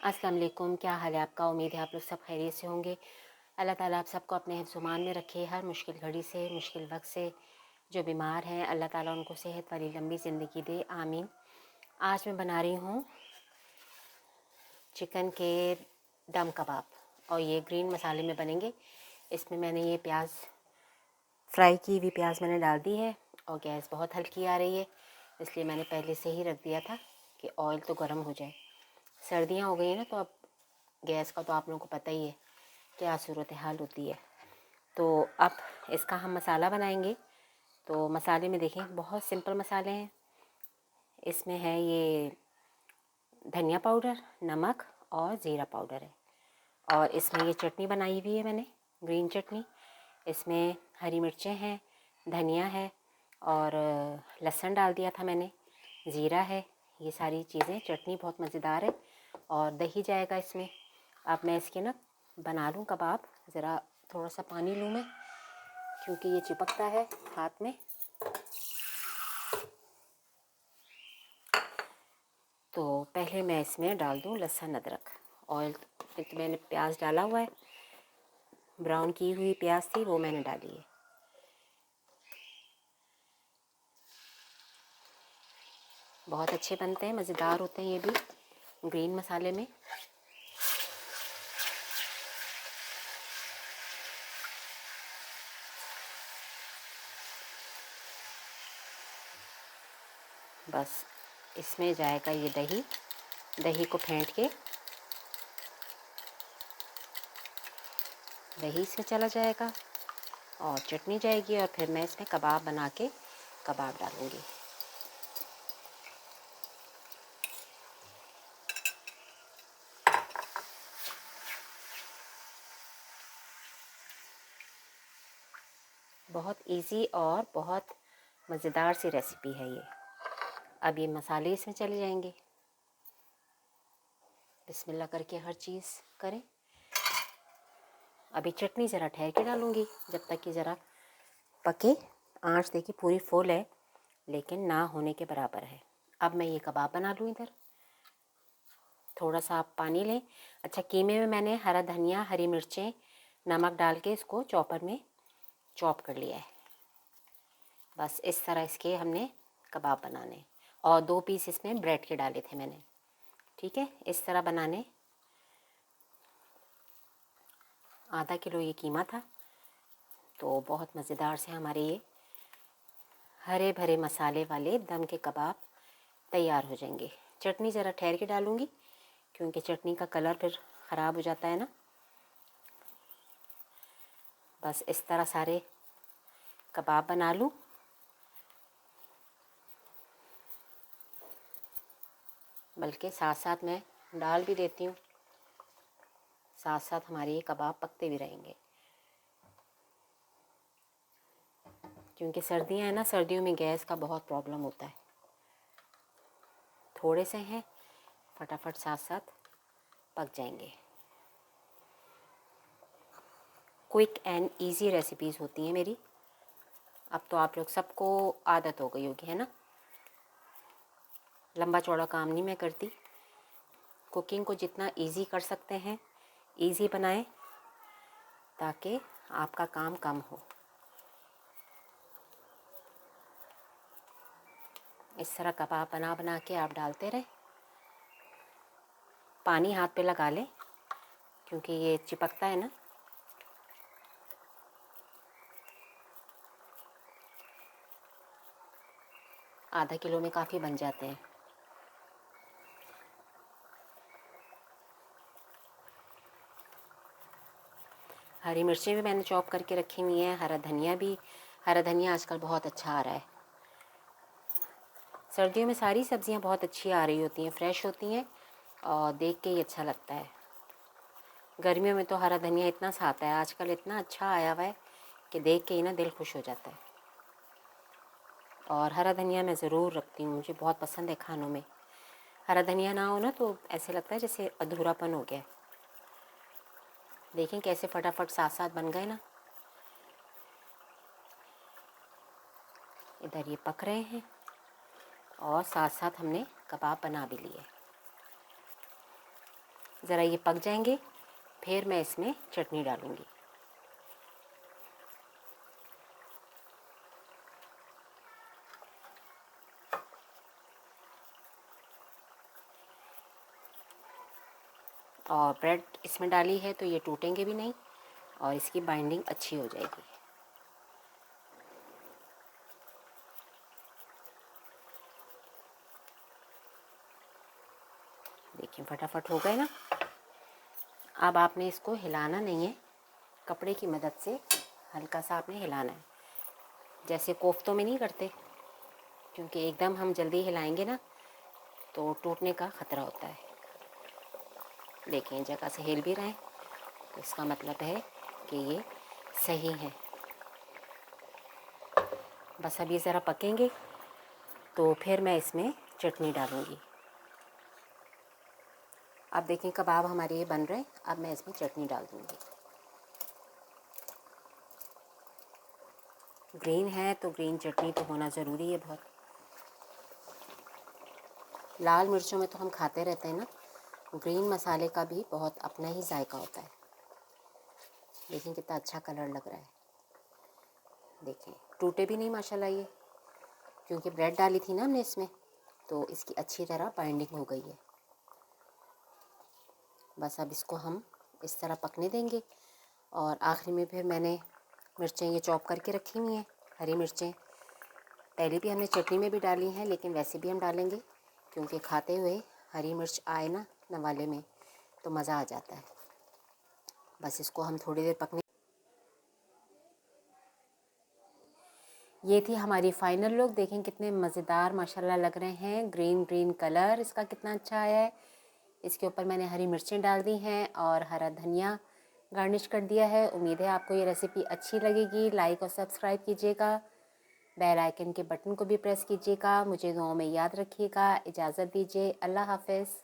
अस्सलाम वालेकुम। क्या हाल है आपका? उम्मीद है आप लोग सब खैरियत से होंगे। अल्लाह ताला आप सबको अपने हिफ्ज़-ओ-मान में रखे, हर मुश्किल घड़ी से, मुश्किल वक्त से। जो बीमार हैं अल्लाह ताला उनको सेहत वाली लंबी ज़िंदगी दे, आमीन। आज मैं बना रही हूँ चिकन के दम कबाब और ये ग्रीन मसाले में बनेंगे। इसमें मैंने ये प्याज फ्राई की हुई प्याज मैंने डाल दी है और गैस बहुत हल्की आ रही है, इसलिए मैंने पहले से ही रख दिया था कि ऑयल तो गर्म हो जाए। सर्दियाँ हो गई हैं ना, तो अब गैस का तो आप लोगों को पता ही है क्या सूरत हाल होती है। तो अब इसका हम मसाला बनाएंगे। तो मसाले में देखें बहुत सिंपल मसाले हैं। इसमें है ये धनिया पाउडर, नमक और ज़ीरा पाउडर है। और इसमें ये चटनी बनाई हुई है मैंने, ग्रीन चटनी। इसमें हरी मिर्चें हैं, धनिया है और लहसुन डाल दिया था मैंने, ज़ीरा है। ये सारी चीज़ें, चटनी बहुत मज़ेदार है और दही जाएगा इसमें। अब मैं इसके ना बना लूँ कबाब। ज़रा थोड़ा सा पानी लूँ मैं, क्योंकि ये चिपकता है हाथ में। तो पहले मैं इसमें डाल दूँ लहसुन अदरक। ऑयल तो मैंने प्याज डाला हुआ है, ब्राउन की हुई प्याज थी वो मैंने डाली है। बहुत अच्छे बनते हैं, मज़ेदार होते हैं ये भी ग्रीन मसाले में। बस इसमें जाएगा ये दही। दही को फेंट के दही इसमें चला जाएगा और चटनी जाएगी और फिर मैं इसमें कबाब बना के कबाब डालूँगी। बहुत इजी और बहुत मज़ेदार सी रेसिपी है ये। अब ये मसाले इसमें चले जाएंगे। बिस्मिल्लाह करके हर चीज़ करें। अभी चटनी ज़रा ठहर के डालूँगी जब तक कि ज़रा पके। आँच देखिए पूरी फुल है लेकिन ना होने के बराबर है। अब मैं ये कबाब बना लूँ इधर। थोड़ा सा आप पानी लें। अच्छा, कीमे में मैंने हरा धनिया, हरी मिर्चें, नमक डाल के इसको चॉपर में चॉप कर लिया है। बस इस तरह इसके हमने कबाब बनाने। और 2 पीस इसमें ब्रेड के डाले थे मैंने। ठीक है, इस तरह बनाने। आधा किलो ये कीमा था। तो बहुत मज़ेदार से हमारे ये हरे भरे मसाले वाले दम के कबाब तैयार हो जाएंगे। चटनी ज़रा ठहर के डालूँगी क्योंकि चटनी का कलर फिर ख़राब हो जाता है ना। बस इस तरह सारे कबाब बना लूँ। बल्कि साथ साथ मैं डाल भी देती हूँ, साथ साथ हमारे ये कबाब पकते भी रहेंगे। क्योंकि सर्दियाँ हैं ना, सर्दियों में गैस का बहुत प्रॉब्लम होता है। थोड़े से हैं, फटाफट साथ साथ पक जाएंगे। क्विक एंड इजी रेसिपीज़ होती हैं मेरी। अब तो आप लोग सबको आदत हो गई होगी, है ना। लंबा चौड़ा काम नहीं मैं करती। कुकिंग को जितना इजी कर सकते हैं इजी बनाएं ताकि आपका काम कम हो। इस तरह कबाब बना बना के आप डालते रहें। पानी हाथ पे लगा लें क्योंकि ये चिपकता है ना। आधा किलो में काफ़ी बन जाते हैं। हरी मिर्चें भी मैंने चॉप करके रखी हुई हैं, हरा धनिया भी। हरा धनिया आजकल बहुत अच्छा आ रहा है। सर्दियों में सारी सब्जियां बहुत अच्छी आ रही होती हैं, फ्रेश होती हैं और देख के ही अच्छा लगता है। गर्मियों में तो हरा धनिया इतना सा आता है, आजकल इतना अच्छा आया हुआ है कि देख के ही ना दिल खुश हो जाता है। और हरा धनिया मैं ज़रूर रखती हूँ, मुझे बहुत पसंद है खानों में। हरा धनिया ना हो ना तो ऐसे लगता है जैसे अधूरापन हो गया। देखें कैसे फटाफट साथ साथ बन गए ना। इधर ये पक रहे हैं और साथ साथ हमने कबाब बना भी लिए। ज़रा ये पक जाएंगे, फिर मैं इसमें चटनी डालूँगी। और ब्रेड इसमें डाली है तो ये टूटेंगे भी नहीं और इसकी बाइंडिंग अच्छी हो जाएगी। देखिए फटाफट हो गए ना। अब आपने इसको हिलाना नहीं है, कपड़े की मदद से हल्का सा आपने हिलाना है, जैसे कोफ्तों में नहीं करते, क्योंकि एकदम हम जल्दी हिलाएंगे ना तो टूटने का ख़तरा होता है। देखिए जगह से हिल भी रहे हैं तो इसका मतलब है कि ये सही है। बस अब ये ज़रा पकेंगे तो फिर मैं इसमें चटनी डालूँगी। अब देखें कबाब हमारे ये बन रहे हैं, अब मैं इसमें चटनी डाल दूँगी। ग्रीन है तो ग्रीन चटनी तो होना ज़रूरी है बहुत। लाल मिर्चों में तो हम खाते रहते हैं ना, ग्रीन मसाले का भी बहुत अपना ही जायका होता है। देखिए कितना अच्छा कलर लग रहा है। देखिए टूटे भी नहीं माशाल्लाह ये, क्योंकि ब्रेड डाली थी ना हमने इसमें, तो इसकी अच्छी तरह बाइंडिंग हो गई है। बस अब इसको हम इस तरह पकने देंगे। और आखिरी में फिर मैंने मिर्चें ये चॉप करके रखी हुई हैं, हरी मिर्चें पहले भी हमने चटनी में भी डाली हैं, लेकिन वैसे भी हम डालेंगे क्योंकि खाते हुए हरी मिर्च आए ना नवाले में तो मज़ा आ जाता है। बस इसको हम थोड़ी देर पकने। ये थी हमारी फ़ाइनल लुक। देखें कितने मज़ेदार माशाल्लाह लग रहे हैं। ग्रीन ग्रीन कलर इसका कितना अच्छा आया है। इसके ऊपर मैंने हरी मिर्चें डाल दी हैं और हरा धनिया गार्निश कर दिया है। उम्मीद है आपको ये रेसिपी अच्छी लगेगी। लाइक और सब्सक्राइब कीजिएगा, बेल आइकन के बटन को भी प्रेस कीजिएगा। मुझे दुआओं में याद रखिएगा। इजाज़त दीजिए, अल्लाह हाफ़िज़।